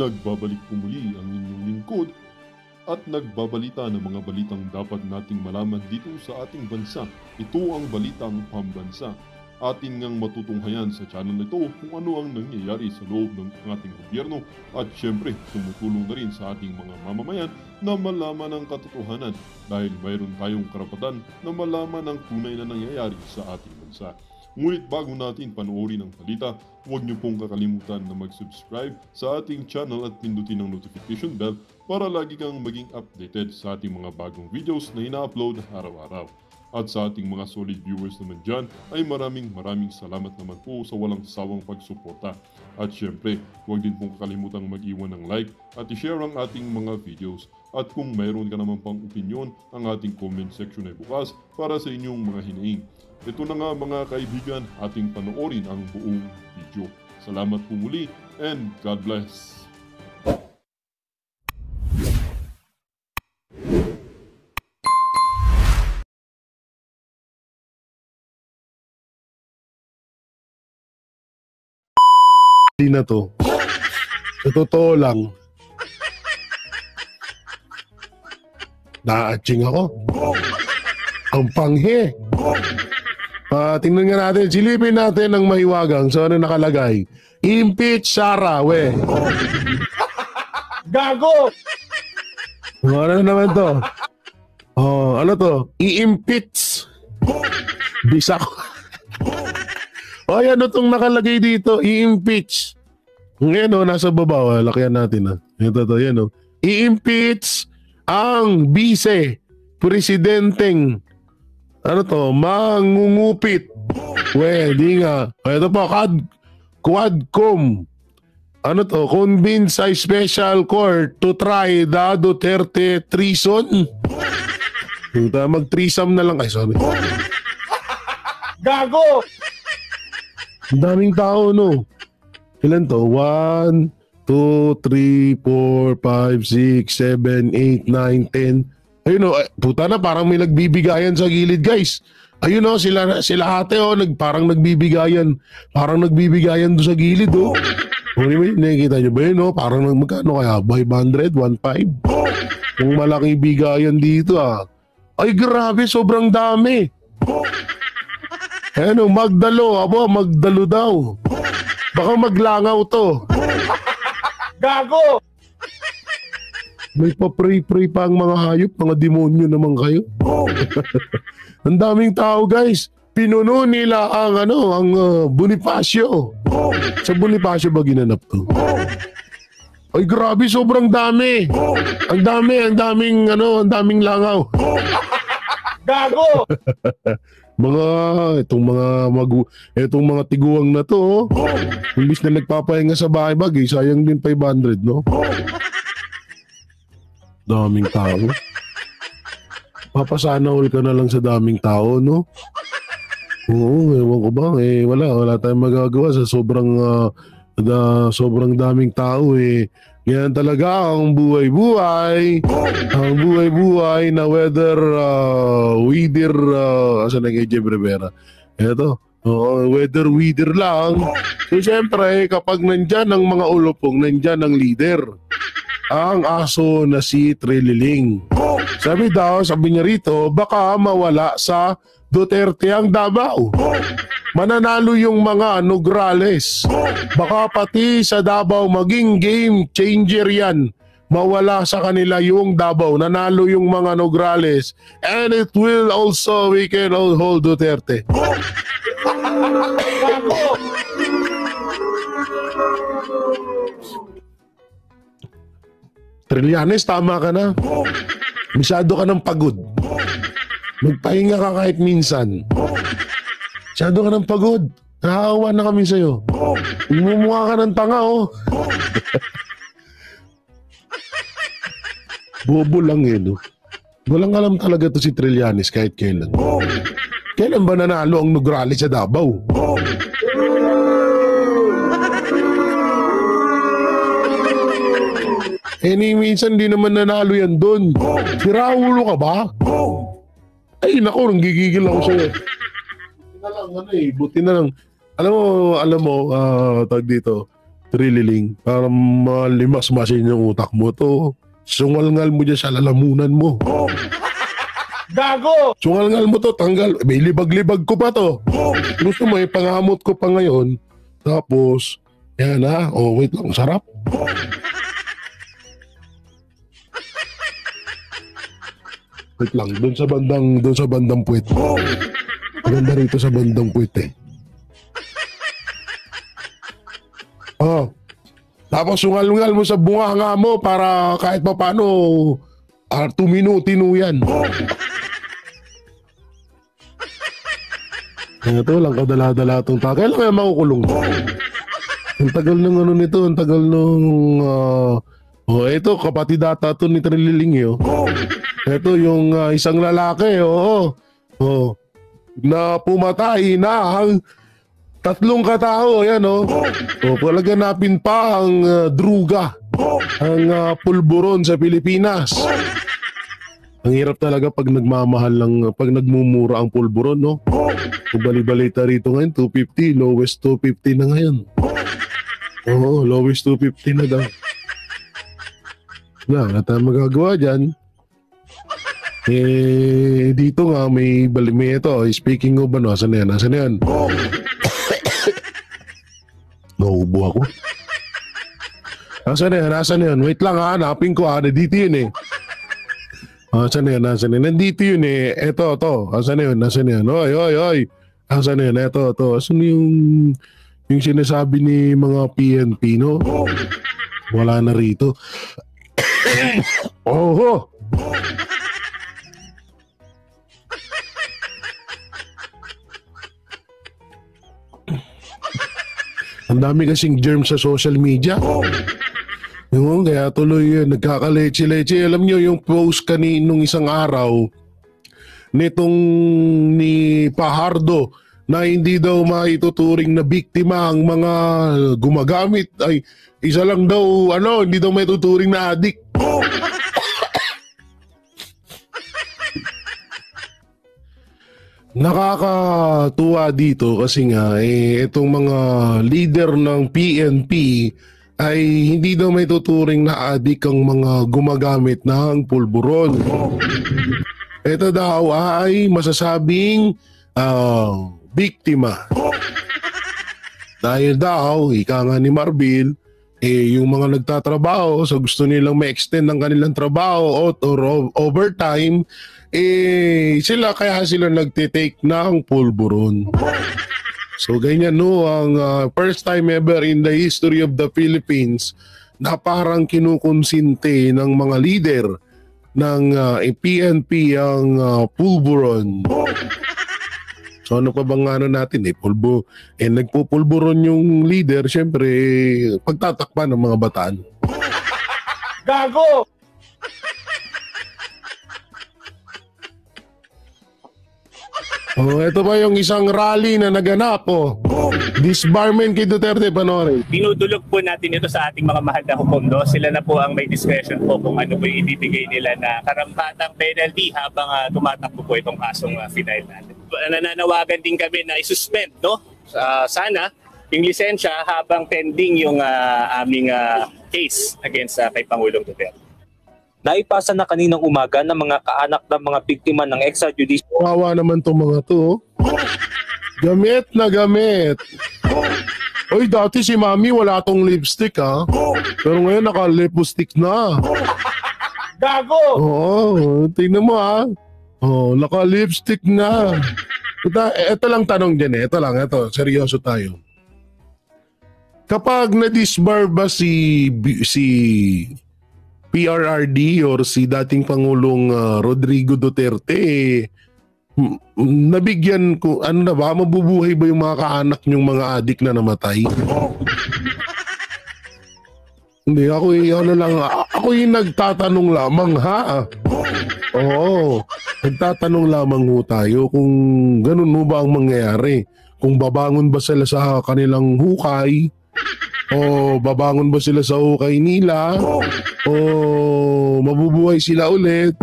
Nagbabalik po muli ang inyong lingkod at nagbabalita ng mga balitang dapat nating malaman dito sa ating bansa. Ito ang Balitang Pambansa. Atin ngang matutunghayan sa channel na ito kung ano ang nangyayari sa loob ng ating gobyerno at syempre tumutulong na rin sa ating mga mamamayan na malaman ang katotohanan dahil mayroon tayong karapatan na malaman ang tunay na nangyayari sa ating bansa. Ngunit bago natin panoorin ang balita, huwag niyo pong kakalimutan na mag-subscribe sa ating channel at pindutin ang notification bell para lagi kang maging updated sa ating mga bagong videos na ina-upload araw-araw. At sa ating mga solid viewers naman dyan ay maraming salamat naman po sa walang sawang pagsuporta. At syempre, huwag din pong kakalimutan mag-iwan ng like at i-share ang ating mga videos. At kung mayroon ka naman pang opinion, ang ating comment section ay bukas para sa inyong mga hinaing. Ito na nga mga kaibigan, ating panoorin ang buong video. Salamat po muli and God bless! Na to. Sa totoo lang, na-atching ako. Ang panghe. Tingnan nga natin, silipin natin ang mahiwagang. So ano nakalagay? Impeach Sara, we. Gago! Ano naman to? Oh, ano to? I-impeach. Bisa ko. O ano itong nakalagay dito? I-impeach. Ngayon o, nasa baba. Lakihan natin ha. Ito to, yan o. I-impeach ang vice-presidenteng ano to? Mangungupit. We, di nga. Ito po, Quadcom. Ano to? Convince a special court to try the Duterte treason. Mag-threesome na lang. Ay, sorry. Gago! Ang daming tao, no? Ilan to? 1, 2, 3, 4, 5, 6, 7, 8, 9, 10. Ayun, no? Puta na, parang may nagbibigayan sa gilid, guys. Ayun, no? Sila ate, oh, parang nagbibigayan. Parang nagbibigayan doon sa gilid, oh. Nakikita nyo ba yun, no? Parang magkano kaya? 500, 1.5? Kung malaki bigayan dito, ah. Ay, grabe, sobrang dami. Ano, magdalo. Abo, magdalo daw. Baka maglangaw to. Gago! May pa-pray-pray pa ang mga hayop. Mga demonyo naman kayo. Ang daming tao, guys. Pinuno nila ang Bonifacio. Sa Bonifacio ba ginanap to? Ay, grabe, sobrang dami. Ang daming langaw. Gago! Itong mga tiguang na to, imbis na nagpapahinga sa bahay bagay, sayang din 500, no? Daming tao. Papasana all ka na lang sa daming tao, no? Oo, ewan ko ba, wala tayong magagawa sa sobrang daming tao, Yan talaga ang buhay-buhay. Ang buhay-buhay na weather asan na kay Jeb Rivera? Eto, weather weather lang. So syempre, kapag nandyan ang mga ulupong, nandyan ang leader. Ang aso na si Trililing. Sabi niya rito, baka mawala sa Duterte ang Davao. Mananalo yung mga Nograles. Baka pati sa Davao maging game changer yan. Mawala sa kanila yung Davao. Nanalo yung mga Nograles. And it will also, we can hold Duterte. Trillanes, tama ka na. Masyado ka ng pagod. Magpahinga ka kahit minsan. Masyado ka ng pagod. Nakakawa na kami sa'yo. Umumukha ka ng tanga, oh. Bobo lang no? Walang alam talaga to si Trillanes kahit kailan. Kailan ba nanalo ang Nograles sa Davao? Minsan di naman nanalo yan doon. Siraulo ka ba? Ay, naku, nanggigigil ako sa'yo. Buti na lang, buti na lang. Alam mo, tag dito, Trililing, para malimas-masin yung utak mo to. Sungal-ngal mo dyan sa lalamunan mo. Gago! Sungal-ngal mo to, tanggal. May libag-libag ko pa to. Gusto mo, pangamot ko pa ngayon. Tapos, yan ha. Oh, wait lang, sarap. Wait lang, doon sa bandang puwet. Maganda rito sa bandang puwet eh. Oh. Tapos sungal-ngal mo sa bunganga mo para kahit pa paano tuminutin yan. Ito lang kadala-dala itong taka. Kailan kaya makukulong? Ang tagal ng ano nito, ang tagal ng ito kapatid data to ni Trililing eh. Ito yung isang lalaki, na pumatay ng 3 katao, yan palaganapin pa ang druga, ang pulburon sa Pilipinas. Ang hirap talaga pag nagmamahal lang, pag nagmumura ang pulburon, no? Bali-balita rito ngayon, 250, lowest 250 na ngayon. Oo, lowest 250 na daw. Wala tayong magagawa dyan. Dito nga may ito, speaking of ano, asan na yan? Nauubo ako. Asan na yan? Wait lang ha, hanapin ko ha, dito yun eh. Asan na yan? Nandito yun eh. Ito. Asan na yun? Oy. Asan na yun? Ito. Asan yung sinasabi ni mga PNP, no? Wala na rito. Oh. Ang dami kasing germs sa social media. Yung kaya tuloy nagkakaleche-leche. Alam nyo yung post kaninong isang araw nitong ni Pahardo na hindi daw maituturing na biktima ang mga gumagamit. Ay, isa lang daw, hindi daw maituturing na addict. Nakakatuwa dito kasi nga itong mga leader ng PNP ay hindi daw may tuturing na adik ang mga gumagamit ng pulburon. Ito daw ay masasabing biktima. Dahil daw, ika nga ni Marbil, yung mga nagtatrabaho, so gusto nilang ma-extend ng kanilang trabaho or overtime, sila nagtitake ng pulburon. So ganyan ang first time ever in the history of the Philippines na parang kinukonsinte ng mga leader ng PNP ang pulburon. So ano pa bang natin nagpupulburon yung leader, syempre pagtatakpan ng mga bataan. Gago! Ito ba yung isang rally na naganap disbarment kay Duterte, panoorin. Dinudulog po natin ito sa ating mga mahal na hukundo. Sila na po ang may discretion po kung ano po yung ibibigay nila na karampatang penalty habang tumatakbo po itong kasong final natin. Nananawagan din kami na isuspend, sana yung lisensya habang pending yung aming case against kay Pangulong Duterte. Naipasa na kaninang umaga ng mga kaanak ng mga biktima ng extrajudicial. Kawawa naman itong mga to. Gamit na gamit. Oy, dati si Mami wala tong lipstick pero ngayon naka-lipstick na. Gago! Oo, tingnan mo naka-lipstick na. Ito lang tanong dyan Ito, seryoso tayo. Kapag na-disbar ba si PRRD or si dating Pangulong Rodrigo Duterte, nabigyan ko, mabubuhay ba yung mga kaanak niyong mga adik na namatay? Hindi, ako yung nagtatanong lamang Oo, nagtatanong lamang tayo kung ganun ba ang mangyayari. Kung babangon ba sila sa kanilang hukay, o babangon ba sila sa hukay nila, o mabubuhay sila ulit,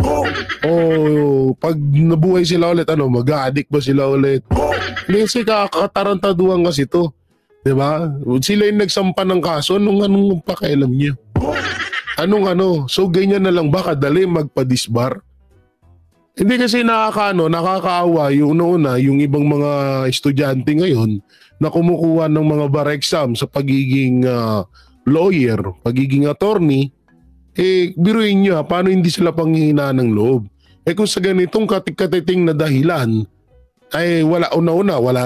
o pag nabuhay sila ulit, mag-addict ba sila ulit? Kasi kakatarantaduhan kasi to. 'Di ba? Sila yung nagsampa ng kaso, anong pakialam niyo? So ganyan na lang ba kadali magpa-disbar? Hindi kasi nakakaawa yung yung ibang mga estudyante ngayon na kumukuha ng mga bar exam sa pagiging lawyer, pagiging attorney, biruin nyo paano hindi sila panghihina ng loob? Kung sa ganitong katik-katiting na dahilan, ay wala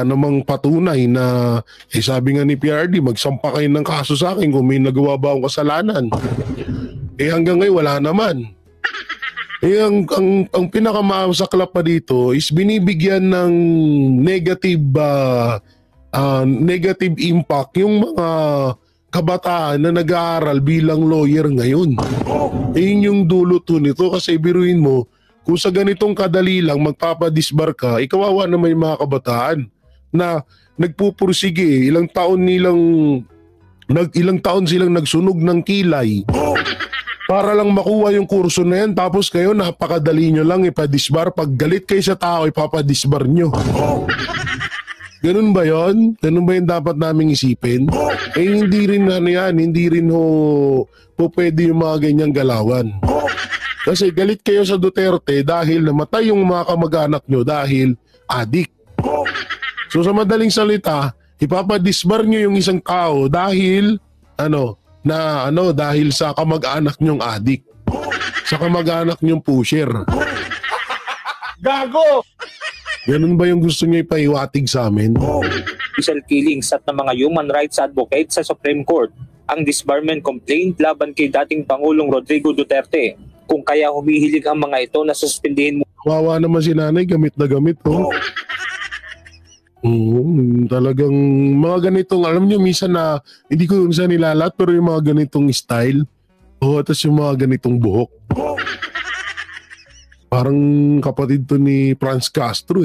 namang patunay na, sabi nga ni PRD, magsampa kayo ng kaso sa akin kung may nagawa ba akong kasalanan. Hanggang ngayon wala naman. Ang pinakamasaklap pa dito is binibigyan ng negative impact yung mga kabataan na nag-aaral bilang lawyer ngayon. Yun yung dulo to nito kasi biruin mo, kung sa ganitong kadali lang magpapadisbar ka, ikawawa naman yung mga kabataan na nagpupursige, ilang taon silang nagsunog ng kilay para lang makuha yung kurso na yan, tapos kayo napakadali nyo lang ipadisbar. Pag galit kayo sa tao, ipapadisbar nyo. Ganun ba yon? Ganun ba yung dapat naming isipin? Hindi rin hindi rin pwede yung mga ganyang galawan. Kasi galit kayo sa Duterte dahil namatay yung mga kamag-anak nyo dahil adik. So sa madaling salita, ipapadisbar nyo yung isang tao dahil dahil sa kamag-anak nyong adik. Sa kamag-anak nyong pusher. Gago! Ganun ba yung gusto nyo ipaiwatig sa amin? Official killings at ng mga human rights advocate sa Supreme Court ang disbarment complaint laban kay dating Pangulong Rodrigo Duterte. Kung kaya humihilig ang mga ito na suspindihin mo. Kawawa naman si nanay, gamit na gamit. Talagang mga ganitong, alam nyo, minsan na hindi ko sa nilalat, pero yung mga ganitong style, tapos yung mga ganitong buhok. Parang kapatid to ni Franz Castro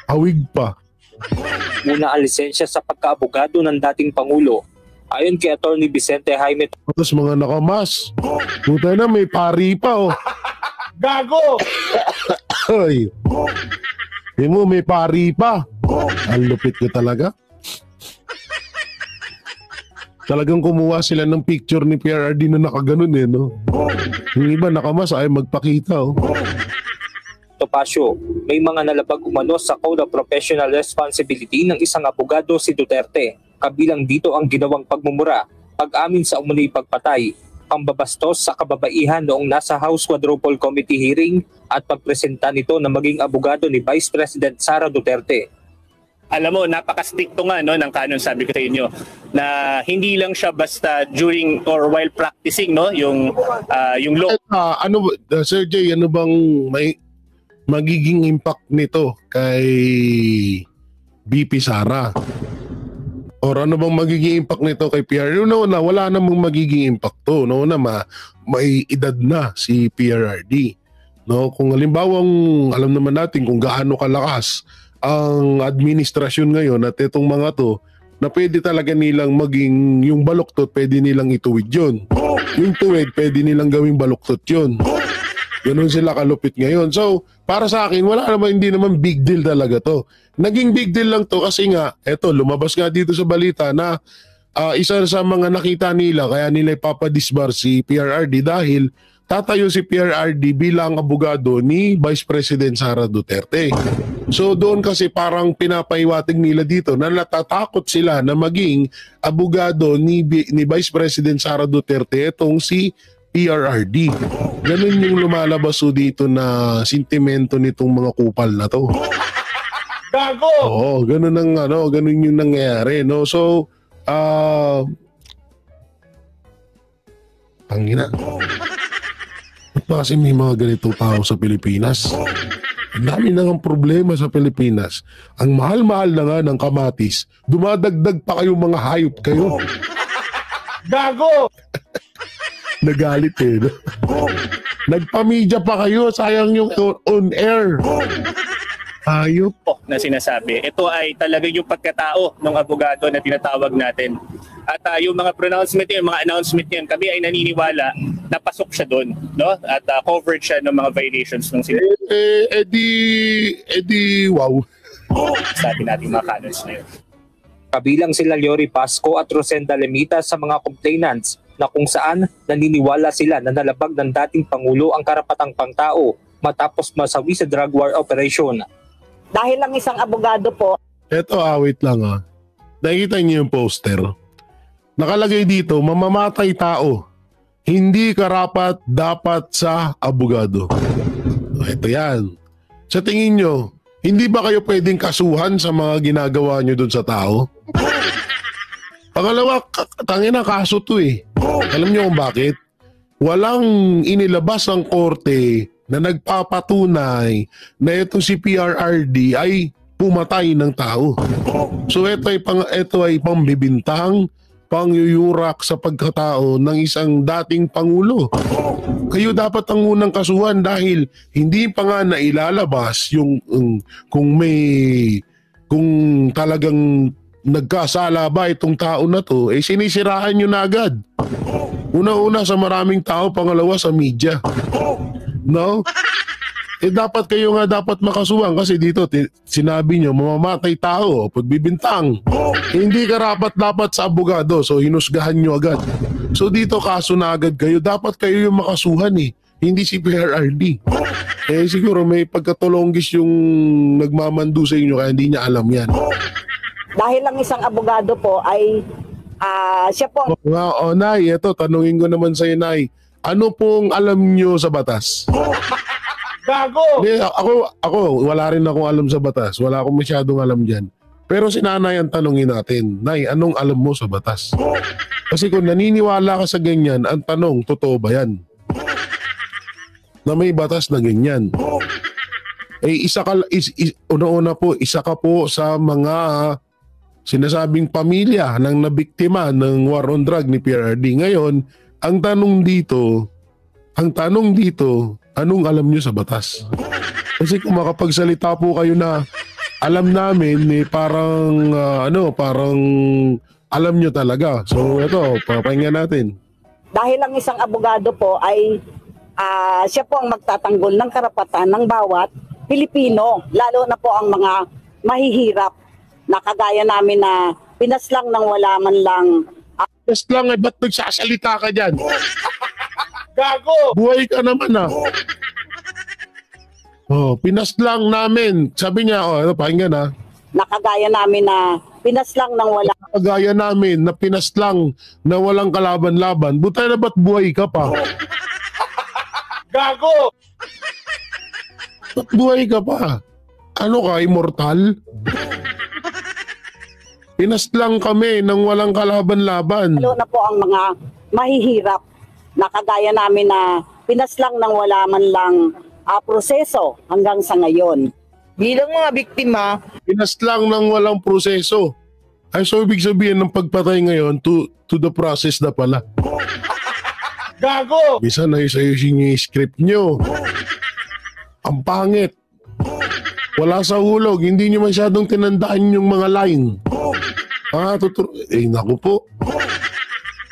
Awig pa. Muna ang lisensya sa pagkaabogado ng dating Pangulo. Ayon kay Attorney Vicente Jaime. Tapos mga nakamas. Puta na, may pari pa Gago! Ay. Hindi mo, may pari pa. Ang lupit ko talaga. Talagang kumuha sila ng picture ni PRRD na nakaganon no? Yung iba nakamas ay magpakita Topacio, may mga nalabag umano sa Code of Professional Responsibility ng isang abogado si Duterte. Kabilang dito ang ginawang pagmumura, pag-amin sa umunoy pagpatay, pambabastos sa kababaihan noong nasa House Quadruple Committee hearing at pagpresenta nito na maging abogado ni Vice President Sara Duterte. Alam mo, napaka-stricto nga ng canon, sabi ko sa inyo, na hindi lang siya basta during or while practicing yung law. Sir Jay, ano bang may magiging impact nito kay BP Sara? Or ano bang magiging impact nito kay PRRD? Wala namang magiging impact to. May edad na si PRRD. Kung halimbawa, alam naman natin kung gaano kalakas ang administrasyon ngayon at itong mga to, na pwede talaga nilang maging yung baluktot, pwede nilang ituwid yun. Yung tuwid, pwede nilang gawing baluktot yun. Ganun sila kalupit ngayon. So, para sa akin, hindi naman big deal talaga to. Naging big deal lang to kasi nga, lumabas nga dito sa balita na isa sa mga nakita nila, kaya nila ipapadisbar si PRRD dahil tatayo si PRRD bilang abogado ni Vice President Sara Duterte. So doon kasi parang pinapaiwatig nila dito na natatakot sila na maging abogado ni Vice President Sara Duterte itong si PRRD. Ganun yung lumalabas dito na sentimento nitong mga kupal na to. Gago! Oo, ganun yung nangyayari, no? So, tangina. Kasi may mga ganitong tao sa Pilipinas. Ang dami na ng problema sa Pilipinas. Ang mahal-mahal na nga ng kamatis, dumadagdag pa kayong mga hayop kayo. Gago! Nagalit no? Nagpamedya pa kayo, sayang yung on air. Hayop. Na sinasabi. Ito ay talaga yung pagkatao ng abogado na tinatawag natin. At yung mga pronouncement yung mga announcement niyan, kami ay naniniwala na pasok siya doon, no? At covered siya ng mga violations ng edi wow. Sabi natin mga canons na yun. Kabilang sila Leory Pasco at Rosenda Lemita sa mga complainants na kung saan naniniwala sila na nalabag ng dating Pangulo ang karapatang pangtao matapos masawi sa drug war operation. Dahil lang isang abogado po. Eto, wait lang ah. Nakikita niyo yung poster. Nakalagay dito, mamamatay tao. Hindi karapat dapat sa abogado. Ito yan. Sa tingin nyo, hindi ba kayo pwedeng kasuhan sa mga ginagawa nyo dun sa tao? Pangalawa, tangina kaso to eh. Alam nyo kung bakit? Walang inilabas ang korte na nagpapatunay na itong si PRRD ay pumatay ng tao. So ito ay pambibintang, pangyuyurak sa pagkatao ng isang dating Pangulo. Kayo dapat ang unang kasuhan dahil hindi pa nga nailalabas yung kung talagang nagkasala ba itong tao na to, eh sinisiraan nyo na agad. Una-una sa maraming tao, pangalawa sa media. No? Eh dapat kayo nga dapat makasuhan kasi dito sinabi nyo mamamatay tao, pagbibintang. Hindi karapat dapat sa abogado, so hinusgahan nyo agad. So dito kaso na agad kayo, dapat kayo yung makasuhan eh, hindi si PRRD. Eh siguro may pagkatulonggis yung nagmamando sa inyo kaya hindi niya alam yan. Dahil lang isang abogado po ay siya po. Nay, eto tanungin ko naman sa'yo, Nay. Ano pong alam nyo sa batas? Gago! Hindi, ako, wala rin akong alam sa batas. Wala akong masyadong alam dyan. Pero si Nanay ang tanungin natin, Nay, anong alam mo sa batas? Kasi kung naniniwala ka sa ganyan, ang tanong, totoo ba yan? Na may batas na ganyan. Eh, una-una po, isa ka po sa mga sinasabing pamilya ng nabiktima ng war on drug ni PRRD. Ngayon, ang tanong dito, anong alam nyo sa batas? Kasi kung makapagsalita po kayo na alam namin, eh, parang alam nyo talaga. So ito, papakinggan natin. Dahil lang isang abogado po ay siya po ang magtatanggol ng karapatan ng bawat Pilipino, lalo na po ang mga mahihirap na kagaya namin na pinaslang ng wala man lang. Just lang, ba't nagsasalita ka dyan? Gago! Buhay ka naman ah. Oh, pinaslang namin. Sabi niya, ito pakinggan ah. Nakagaya namin na pinaslang ng wala. Kagaya namin na pinaslang na walang kalaban-laban. Buta na ba't buhay ka pa? Gago! Ba't buhay ka pa? Ano ka, immortal? Pinaslang kami ng walang kalaban-laban. Lalo na po ang mga mahihirap na kagaya namin na pinaslang ng wala man lang proseso hanggang sa ngayon. Bilang mga biktima, Pinaslang ng walang proseso. Ay, so ibig sabihin ng pagpatay ngayon to the process na pala. Gago! Bisa na ayusin yung script nyo. Ang pangit. Wala sa hulog. Hindi nyo masyadong tinandaan yung mga line. Naku po.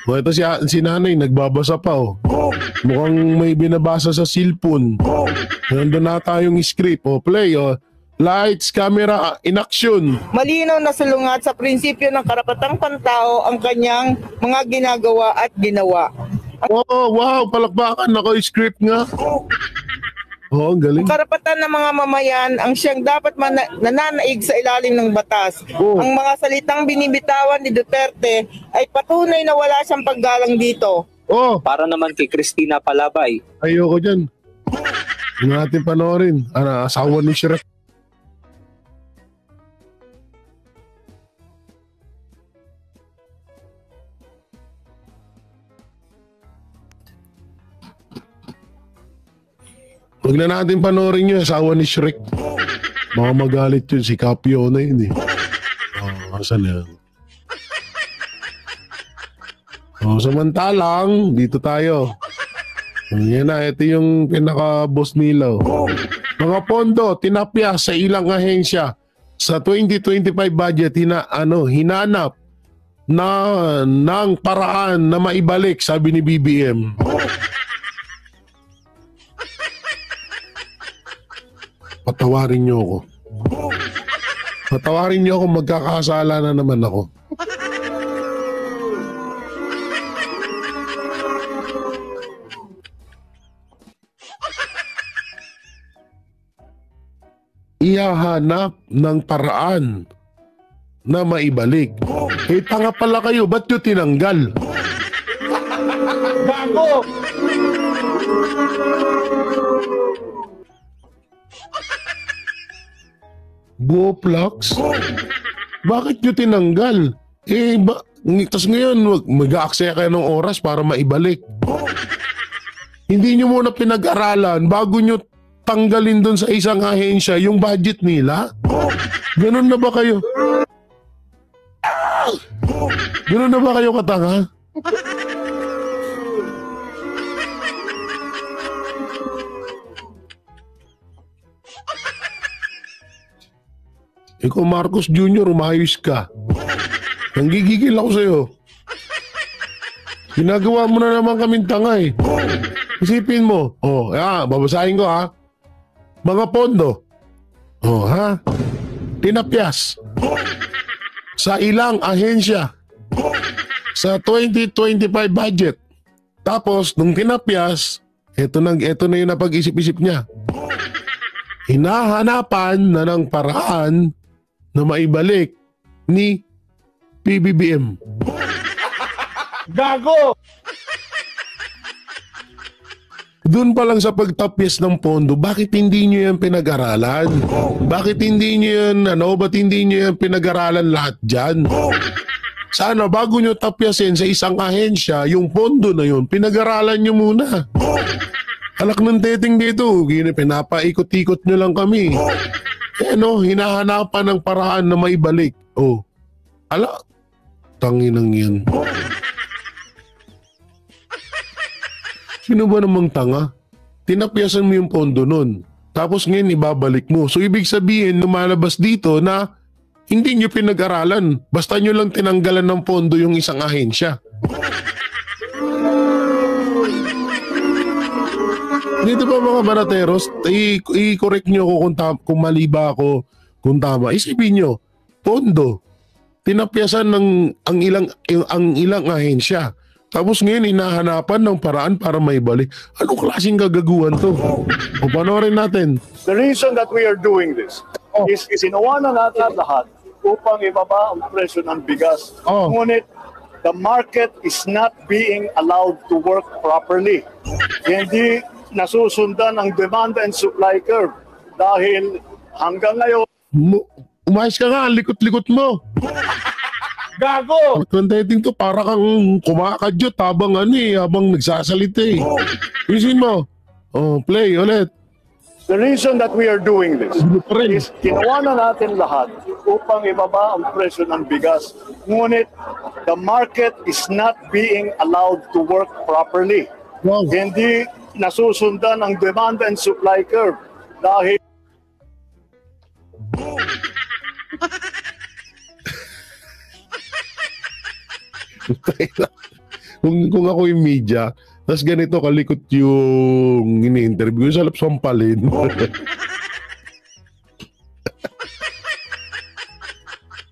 O, ito si nanay, nagbabasa pa oh. Mukhang may binabasa sa cellphone. Nandun na tayong script. O, play oh. Lights, camera, in action. malinaw na salungat sa prinsipyo ng karapatang pantao ang kanyang mga ginagawa at ginawa. Oh, wow, palakpakan. Naka-script nga. Oh, ang galing. Ang karapatan ng mga mamayan ang siyang dapat nananaig sa ilalim ng batas. Oh. Ang mga salitang binibitawan ni Duterte ay patunay na wala siyang paggalang dito. Oh, Para naman kay Cristina Palabay, ayoko dyan. Hindi natin panoorin. Asawa ni Shrek. Huwag na natin panoorin yun, asawa ni Shrek. Baka magalit yun, si Capio na yun eh. Asan na yun? Samantalang, dito tayo. Yan na, ito yung pinaka-boss nila. Mga pondo, tinapya sa ilang ahensya sa 2025 budget, hinanap ng paraan na maibalik, sabi ni BBM. Patawarin niyo ako. Patawarin niyo ako, magkakasala na naman ako. Ihahanap ng paraan na maibalik. Eh, tanga pala kayo, ba't nyo tinanggal? Gago! Buoplax? Bakit nyo tinanggal? Eh, tas ngayon, mag-aaksaya kayo ng oras para maibalik. Hindi nyo muna pinag-aralan bago nyo tanggalin doon sa isang ahensya yung budget nila? Ganun na ba kayo? Ganun na ba kayo katanga? Ikaw, Marcos Jr., umayos ka. Nanggigigil ako sa'yo. Ginagawa mo na naman kaming tanga eh. Isipin mo. Babasahin ko ha. Mga pondo. Tinapyas. Sa ilang ahensya. Sa 2025 budget. Tapos, nung tinapyas, eto na yung napag-isip-isip niya. Hinahanapan na ng paraan na maibalik ni PBBM. Gago! Doon pa lang sa pagtapyas ng pondo, bakit hindi nyo yan pinag-aralan? Bakit hindi nyo yan, ba't hindi nyo yan pinag-aralan lahat dyan? Sana bago nyo tapyasin sa isang ahensya, yung pondo na yun, pinag-aralan nyo muna. Alak ng teting dito, pinapaikot-ikot nyo lang kami. Hinahanapan ng paraan na maibalik. Tanginang yan. Sino ba namang tanga? Tinapyasan mo yung pondo nun. Tapos ngayon ibabalik mo. So ibig sabihin, lumalabas dito na hindi nyo pinag-aralan. Basta nyo lang tinanggalan ng pondo yung isang ahensya. Dito ba mga barateros, i-correct nyo ako kung mali ba ako, kung tama. Isipin nyo, pondo. Tinapyasan ng ang ilang ahensya. Tapos ngayon, hinahanapan ng paraan para maibalik. Anong klaseng gagaguhan to? O panoorin natin. The reason that we are doing this is inuwanan natin lahat upang ibaba ang presyo ng bigas. Ngunit, the market is not being allowed to work properly. Hindi nasusundan ang demand and supply curve dahil hanggang ngayon umayos ka nga, likot-likot mo. Gago! Contenting to, para kang kumakadyot habang nagsasalita eh. Isin mo. Play ulit. the reason that we are doing this is kinuha na natin lahat upang ibaba ang presyo ng bigas. Ngunit the market is not being allowed to work properly. Wow. Hindi nasusundan ang demand and supply curve dahil kung ako yung media, tapos ganito kalikot yung ini-interview, salap sampalin.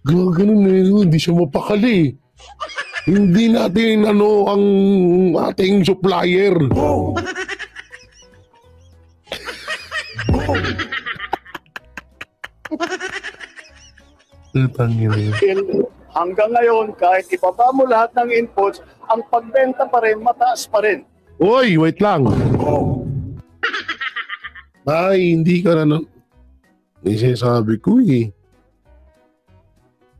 Ganun hindi siya mapakali. Hindi natin ang ating supplier. hanggang ngayon, kahit ibaba mo lahat ng inputs, ang pagbenta pa rin, mataas pa rin. Oy, wait lang. Ay, hindi ka na sinasabi ko eh.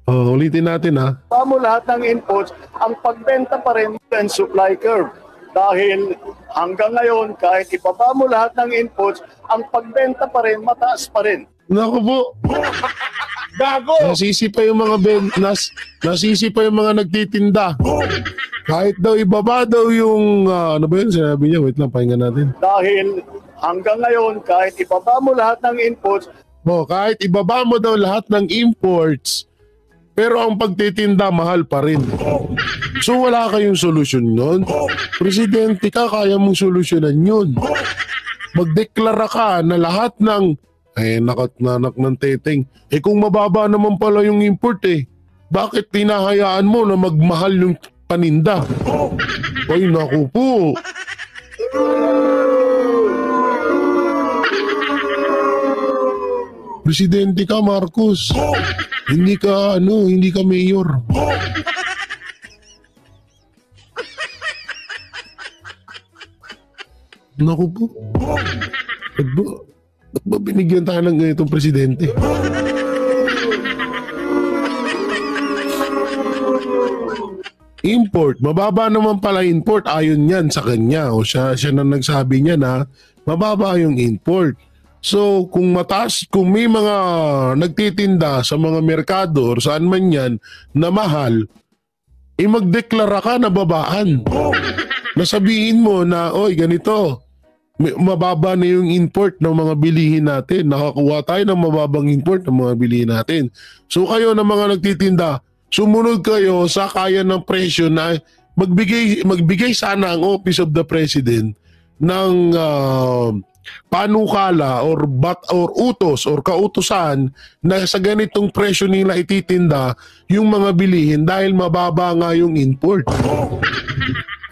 Ulitin natin ha. Ibaba mo lahat ng inputs, ang pagbenta pa rin and supply curve. Dahil hanggang ngayon, kahit ibaba mo lahat ng inputs, ang pagbenta pa rin, mataas pa rin. Naku po. Gago! Nasisi pa yung mga nasisi pa yung mga nagtitinda. Kahit daw ibaba daw yung ano ba yun sinabi niya? Wait lang, pahinga natin. Dahil hanggang ngayon, kahit ibaba mo lahat ng inputs, kahit ibaba mo daw lahat ng imports, pero ang pagtitinda mahal pa rin. So wala kayong solusyon nun. Presidente ka, kaya mong solusyonan yun. Magdeklara ka na lahat ng Nakat nanak ng teteng. Kung mababa naman pala yung import bakit tinahayaan mo na magmahal yung paninda? Ay, naku po. Presidente ka, Marcos. Hindi ka mayor. Naku po. Ba't ba binigyan tayo ng ganitong presidente? Import. Mababa naman pala import. Ayon yan sa kanya. O siya na nagsabi niya na mababa yung import. So kung may mga nagtitinda sa mga merkado or saan man yan na mahal, magdeklara ka na babaan. Nasabihin mo na, oy, ganito, mababa na yung import ng mga bilihin natin. Nakakuha tayo ng mababang import ng mga bilihin natin. So kayo na mga nagtitinda, sumunod kayo sa kaya ng presyo na magbigay sana ang Office of the President ng panukala or utos or kautusan na sa ganitong presyo nila ititinda yung mga bilihin dahil mababa nga yung import.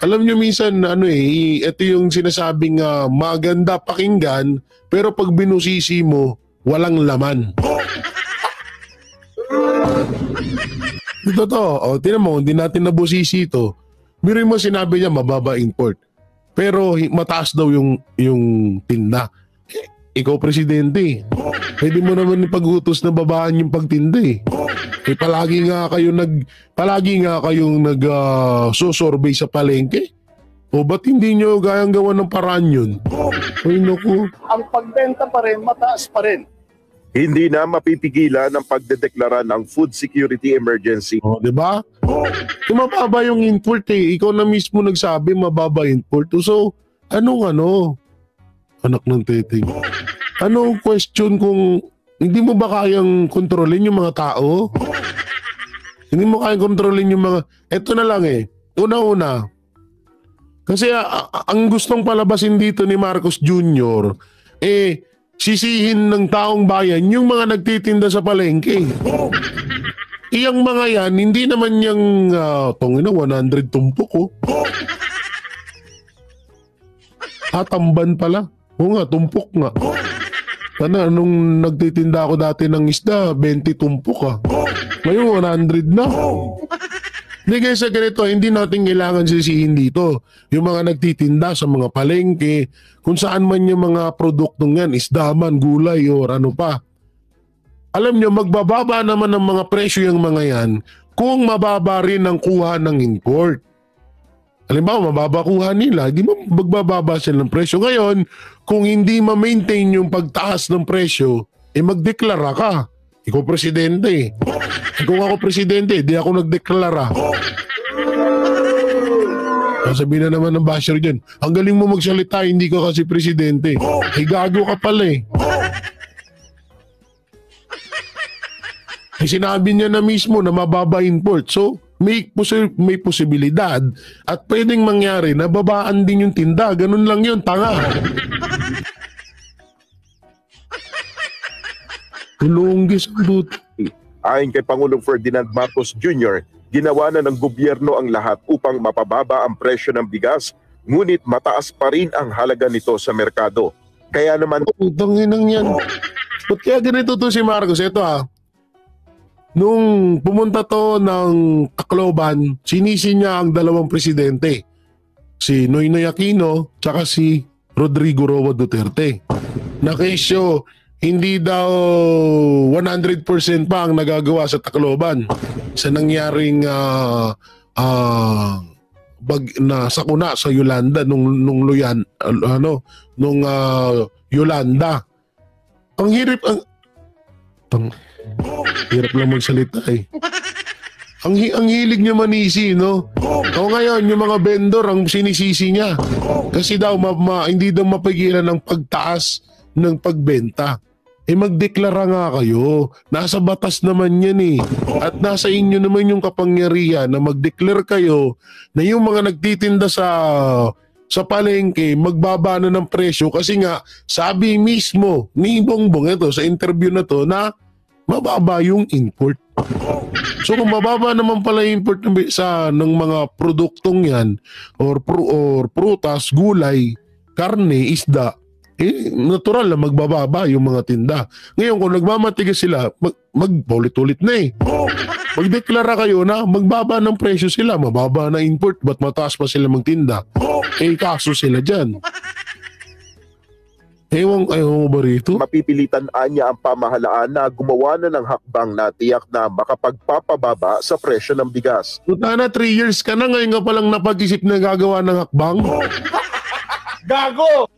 Alam nyo minsan ito yung sinasabing maganda pakinggan pero pag binusisi mo walang laman. Ito to, tinan mo, hindi natin nabusisi ito. Mirin mo sinabi niya mababa import. Pero mataas daw yung tinda. Ikaw presidente. Pwede mo naman ipag-utos na babaan yung pagtinda palagi nga kayong nag-survey sa palengke. O ba't hindi nyo gayang gawa ng paraan yun? Ay naku. Ang pagbenta pa rin, mataas pa rin. Hindi na mapipigilan ang pagdedeklara ng food security emergency. Di ba? Mababa yung import Ikaw na mismo nagsabi mababa import. So, anak ng teteng. Anong question kung hindi mo ba kayang kontrolin yung mga tao? Hindi mo kayang kontrolin yung mga... Ito na lang Una-una. Kasi ang gustong palabasin dito ni Marcos Jr. Sisihin ng taong bayan yung mga nagtitinda sa palengke. Iyang mga yan, hindi naman yung 100 tumpok tamban pala. Oo nga, tumpok nga. Nung nagtitinda ako dati ng isda, 20 tumpok Ngayon, 100 na. Hindi kaya sa ganito, hindi natin kailangan sisihin dito. Yung mga nagtitinda sa mga palengke, kung saan man yung mga produktong yan, isda man, gulay, or ano pa. Alam nyo, magbababa naman ng mga presyo yung mga yan kung mababa rin ang kuha ng import. Halimbawa, mababa kuha nila, hindi mo magbababa sila ng presyo. Ngayon, kung hindi ma-maintain yung pagtaas ng presyo, magdeklara ka. Ikaw presidente. Kung ako presidente, di ako nagdeklara. Sabihin na naman ng basher dyan, ang galing mo magsalita, hindi ka kasi presidente. Gago ka pala sinabi niya na mismo na mababa import. So, may posibilidad at pwedeng mangyari na babaan din yung tinda. Ganun lang yun, tanga. Tulunggis ang buti. Ayon kay Pangulong Ferdinand Marcos Jr., ginawa na ng gobyerno ang lahat upang mapababa ang presyo ng bigas, ngunit mataas pa rin ang halaga nito sa merkado. Kaya naman... Tanginang yan. Ba't kaya ganito to si Marcos? Ito nung pumunta to ng Tacloban, sinisi niya ang dalawang presidente. Si Noynoy Aquino tsaka si Rodrigo Roa Duterte. Na kesyo, hindi daw 100% pa ang nagagawa sa Tacloban sa nangyaring sakuna sa Yolanda nung Yolanda. Ang hirap lang magsalita Ang hilig niya manisi, no? O ngayon, yung mga vendor ang sinisisi niya. Kasi daw hindi daw mapigilan ng pagtaas ng pagbenta. Magdeklara nga kayo. Nasa batas naman yan At nasa inyo naman yung kapangyarihan na magdeklara kayo na yung mga nagtitinda sa sa palengke, magbaba na ng presyo kasi nga sabi mismo ni Bongbong ito sa interview na to na mababa yung import. So kung mababa naman pala yung import ng mga produktong yan or prutas, gulay, karne, isda, natural na magbababa yung mga tinda. Ngayon kung nagmamatigas sila, magpaulit-ulit na eh. Magdeklara kayo na magbaba ng presyo sila, mababa na import, ba't mataas pa sila magtinda? Kaso sila dyan. Ewan mo ba rito? Mapipilitan niya ang pamahalaan na gumawa na ng hakbang na tiyak na makapagpapababa sa presyo ng bigas. Puta na, 3 years ka na, ngayon nga palang napag-isip na gagawa ng hakbang? Gago!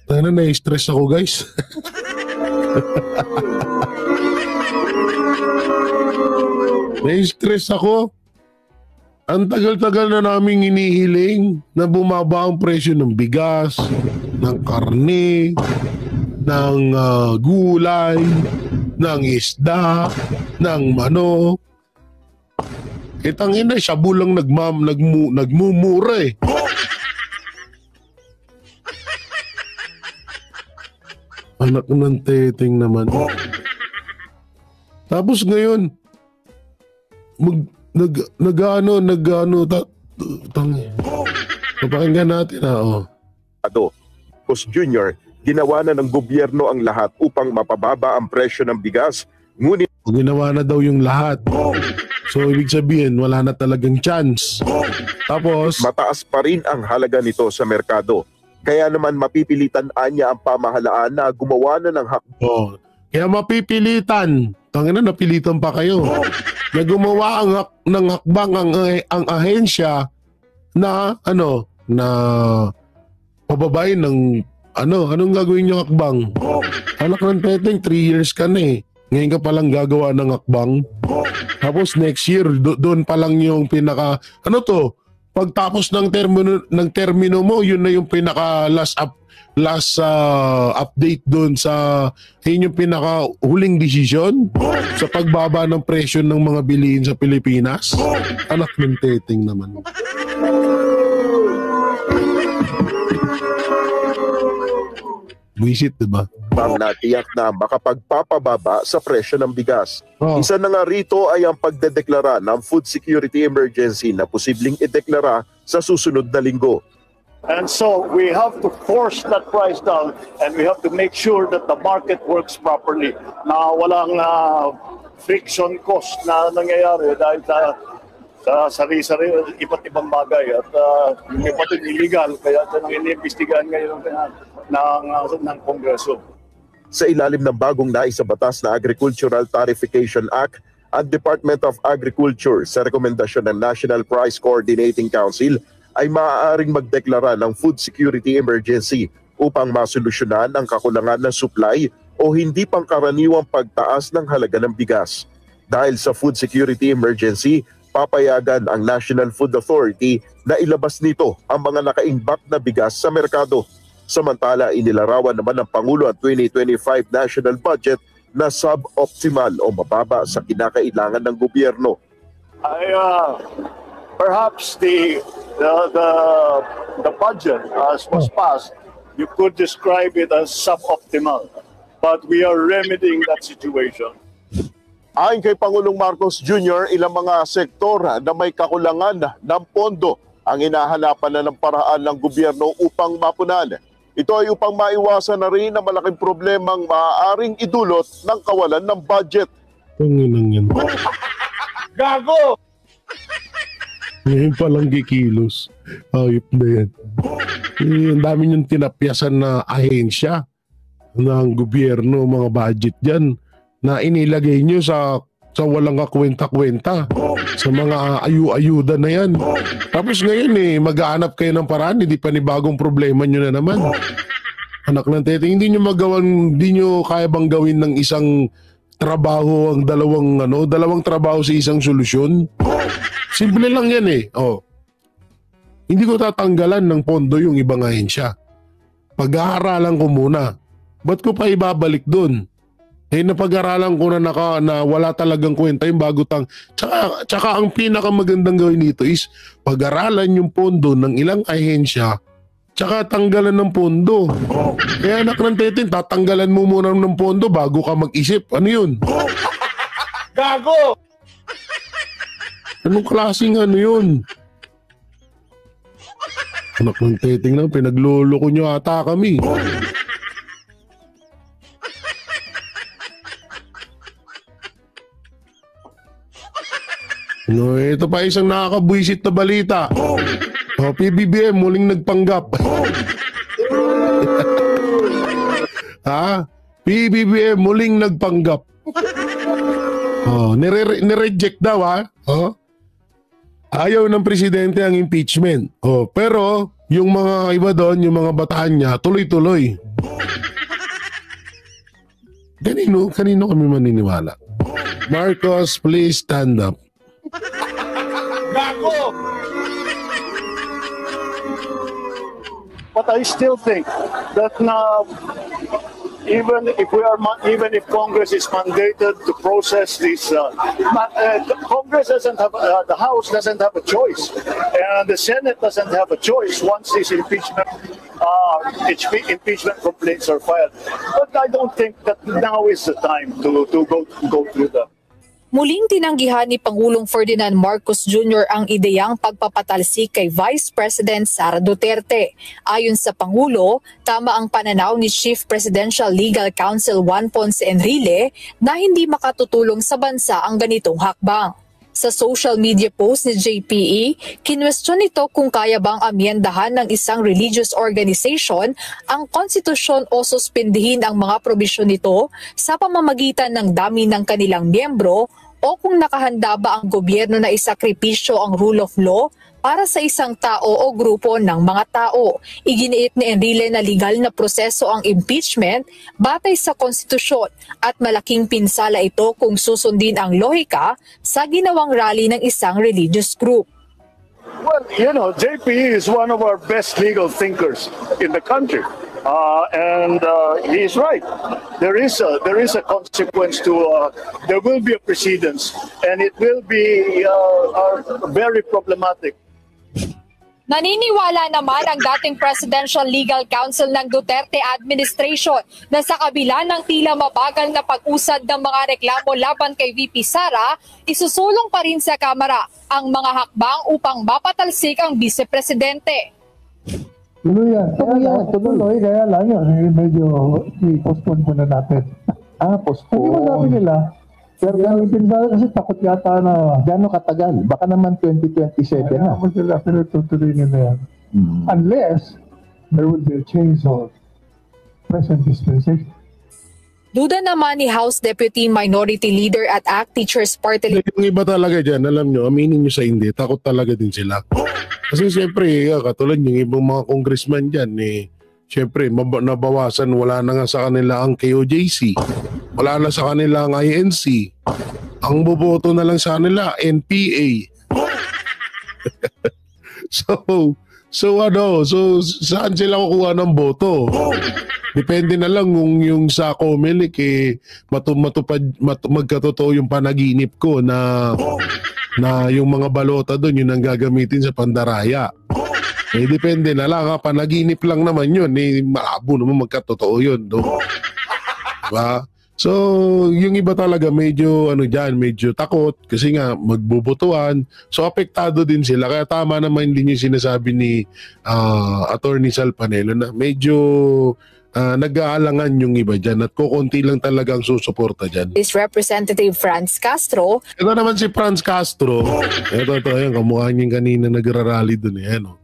Tana, na-stress ako guys. Na-stress ako. Ang tagal-tagal na naming inihiling na bumaba ang presyo ng bigas, ng karne, ng gulay, ng isda, ng manok. Kitang ina, shabu lang nagmumura eh. Anak ng teteng naman. Tapos ngayon, papakinggan natin Marcos Jr., ginawa na ng gobyerno ang lahat upang mapababa ang presyo ng bigas, ngunit ginawa na daw yung lahat. So ibig sabihin, wala na talagang chance. Tapos mataas pa rin ang halaga nito sa merkado. Kaya naman mapipilitan niya ang pamahalaan na gumawa na ng hakbang. Kaya mapipilitan. Tangina, napilitan pa kayo. Na gumawa ng hakbang ang ahensya na na pababain ng anong gagawin niyo hakbang? Anak ng teteng, 3 years ka na eh. Ngayon ka palang gagawa ng hakbang. Tapos next year, doon pa lang yung pinaka, pagtapos ng termino mo, yun na yung pinaka last update doon sa, yun yung pinaka huling desisyon sa pagbaba ng presyo ng mga bilihin sa Pilipinas. Anak ng teteng naman. Visit, diba? Bang natiyak na makapagpapababa sa presyo ng bigas. Isa na nga rito ay ang pagdedeklara ng food security emergency na posibleng ideklara sa susunod na linggo. And so we have to force that price down and we have to make sure that the market works properly. Na walang friction cost na nangyayari dahil sa sari-sari iba't ibang bagay at yung iba ito illegal kaya ito nang iniimbestigahan ngayon ng Kongreso. Sa ilalim ng bagong naisabatas na Agricultural Tarification Act, ang Department of Agriculture sa rekomendasyon ng National Price Coordinating Council ay maaaring magdeklara ng food security emergency upang masolusyonan ang kakulangan ng supply o hindi pangkaraniwang pagtaas ng halaga ng bigas. Dahil sa food security emergency, papayagan ang National Food Authority na ilabas nito ang mga nakaimbak na bigas sa merkado. Samantala, inilarawan naman ng Pangulo ang 2025 national budget na suboptimal o mababa sa kinakailangan ng gobyerno. Perhaps the budget as was passed, you could describe it as suboptimal, but we are remedying that situation. Ayon kay Pangulong Marcos Jr., ilang mga sektor na may kakulangan ng pondo ang hinahanapan na ng paraan ng gobyerno upang mapunan. Ito ay upang maiwasan na rin na malaking problemang maaaring idulot ng kawalan ng budget. Panginang yan. Gago! Ngayon palang gikilos. Ayop na yan. Ang dami niyong tinapyasan na ahensya ng gobyerno, mga budget dyan, na inilagay niyo sa walang kakwenta-kwenta, sa mga ayuda na yan. Tapos ngayon mag-aanap kayo ng paraan, hindi pa ni bagong problema nyo na naman. Anak ng teteng, hindi nyo kaya bang gawin ng isang trabaho ang dalawang trabaho sa isang solusyon? Simple lang yan Hindi ko tatanggalan ng pondo yung ibang ahensya. Pag-aaralan ko muna. Ba't ko pa ibabalik dun? napag-aralan ko na wala talagang kwenta yung bago tsaka ang pinakamagandang gawin dito is pag-aralan yung pondo ng ilang ahensya tsaka tanggalan ng pondo. Kaya anak ng Tetin, tatanggalan mo muna ng pondo bago ka mag-isip. Ano yun? Gago! Anong klaseng ano yun? Anak ng Teting na, pinagluloko nyo ata kami. No, ito pa isang nakakabwisit na balita. PBBM muling nagpanggap. Ha? PBBM muling nagpanggap. Nireject daw ha. Ayaw ng presidente ang impeachment. Pero yung mga iba doon, yung mga bataan niya, tuloy-tuloy. Kanino kami maniniwala? Marcos, please stand up. Gago! But I still think that now, even if Congress is mandated to process this, Congress doesn't have, the House doesn't have a choice, and the Senate doesn't have a choice once these impeachment complaints are filed. But I don't think that now is the time to go through that. Muling tinanggihan ni Pangulong Ferdinand Marcos Jr. ang ideyang pagpapatalsik kay Vice President Sara Duterte. Ayon sa Pangulo, tama ang pananaw ni Chief Presidential Legal Counsel Juan Ponce Enrile na hindi makatutulong sa bansa ang ganitong hakbang. Sa social media post ni JPE, kinwestiyon nito kung kaya bang amyendahan ng isang religious organization ang konstitusyon o suspindihin ang mga probisyon nito sa pamamagitan ng dami ng kanilang miyembro o kung nakahanda ba ang gobyerno na isakripisyo ang rule of law para sa isang tao o grupo ng mga tao. Iginiit ni Enrile na legal na proseso ang impeachment batay sa konstitusyon at malaking pinsala ito kung susundin ang lohika sa ginawang rally ng isang religious group. Well, JP is one of our best legal thinkers in the country. And he is right. There is a consequence to. There will be a precedence, and it will be very problematic. Naniniwala naman ang dating Presidential Legal Counsel ng Duterte administration na sa kabila ng tila mabagal na pag-usad ng mga reklamo laban kay VP Sara, isusulong pa rin sa Kamara ang mga hakbang upang mapatalsik ang Vice Presidente. Tuloy, kaya lang yun. Medyo i-postpone muna natin. Postpone. Hindi mo sabi nila. Pero yung pinsala kasi takot yata na gano'ng katagal? Baka naman 2027 na. Kaya sila tutuloy nila yan. Unless there will be a change of present dispensation. Duda naman ni House Deputy Minority Leader at ACT Teachers Party List. Yung iba talaga dyan, alam nyo, aminin nyo sa hindi, takot talaga din sila. Kasi siyempre, katulad yung ibang mga congressman dyan, siyempre, nabawasan, wala na nga sa kanila ang KOJC. Wala na sa kanila ang INC. Ang boboto na lang sa kanila, NPA. So saan sila kukuha ng boto? Depende na lang kung yung sa COMELEC magkatotoo yung panaginip ko na yung mga balota doon yun ang gagamitin sa pandaraya. Depende na lang, panaginip lang naman yun, malabo naman magkatotoo yun, no? Diba? So, yung iba talaga medyo medyo takot kasi nga magbubutuan. So, apektado din sila. Kaya tama naman din yung sinasabi ni Attorney Sal Panelo na medyo nag-aalangan yung iba dyan at kukunti lang talagang susuporta dyan. Is Representative Franz Castro. Ito naman si Franz Castro. Ito, yan, kamukha niya kanina nagrarally dun. Ano.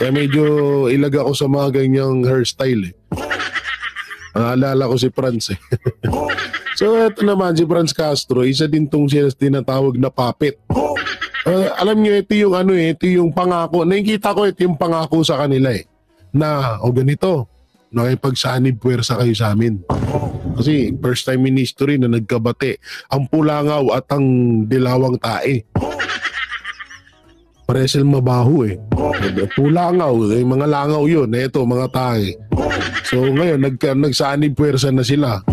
Kaya medyo ilag ako sa mga ganyang hairstyle. Naalala ko si Franz . So ito naman si Franz Castro, isa din tong tinatawag na puppet. Alam niyo ito yung ito yung pangako. Nakikita ko ito yung pangako sa kanila na ganito, nakipagsanib puwersa kayo sa amin. Kasi first time in history na nagkabate ang Pulangaw at ang Dilawang Tae. Pares silang mabaho eh. Pulangaw, yung mga langaw yun. Eto, mga tae. So ngayon, nagsanib puwersa na sila.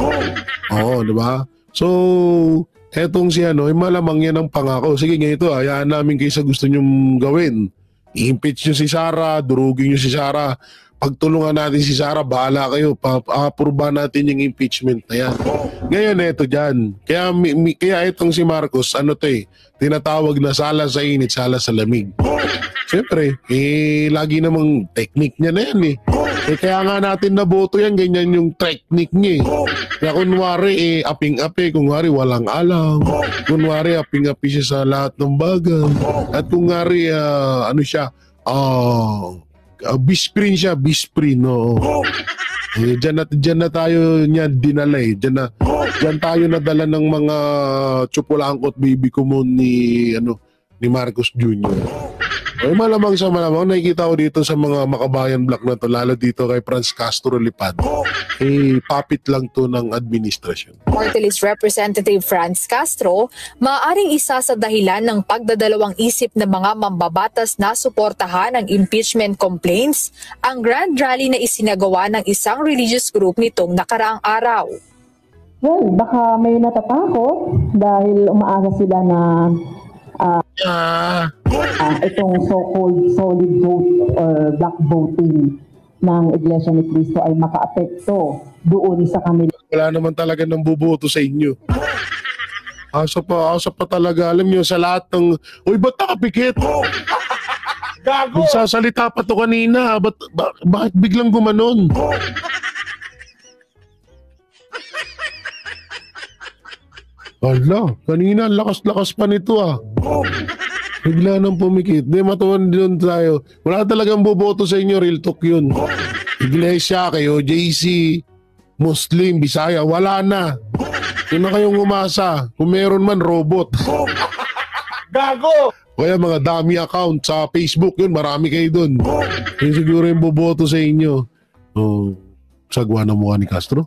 Oo, di ba? So, etong si malamang yan ang pangako. Sige, ganito, hayaan namin kayo sa gusto nyong gawin. I-impeach nyo si Sara, durugin nyo si Sara. Pagtulungan natin si Sara, bahala kayo. Pa-approve natin yung impeachment na yan. Ngayon, eto dyan. Kaya itong si Marcos, tinatawag na sala sa init, sala sa lamig. Siyempre, lagi namang technique niya na yan eh. Kaya nga natin naboto yan, ganyan yung technique niya eh. Kaya kunwari, aping-api, kunwari walang alam. Kunwari, aping-api siya sa lahat ng bagay. At kunwari, bisprin siya, bisprin, no. Diyan na tayo niya dinala eh. Diyan tayo nadala ng mga tsupulangkot baby ko mo ni Marcos Jr. Malamang sa malamang nakikita ko dito sa mga makabayan block na to, lalo dito kay Franz Castro Lipad. Papit lang to ng administrasyon. Party List Representative Franz Castro, maaaring isa sa dahilan ng pagdadalawang isip ng mga mambabatas na suportahan ang impeachment complaints ang grand rally na isinagawa ng isang religious group nitong nakaraang araw. Well, baka may natatakot dahil umaasa sila na itong so-called solid vote or black voting ng Iglesia ni Cristo ay maka-apekto doon sa kanila. Wala naman talaga nang buboto sa inyo. Asa pa talaga, alam nyo, sa lahat ng, uy, ba't nakapikit? Gago! Nagsasalita pa to kanina, bakit biglang gumanon? Hala, kanina lakas-lakas pa nito ah. Bigla nang pumikit. Di matuwan din tayo. Wala talagang boboto sa inyo, real talk yun. Iglesia kayo, JC, Muslim, Bisaya, wala na. Yun na kayong umasa. Kung meron man, robot. Gago! Kaya mga dami account sa Facebook yun, marami kayo dun. Yun siguro yung boboto sa inyo. Sagwa na mukha ni Castro.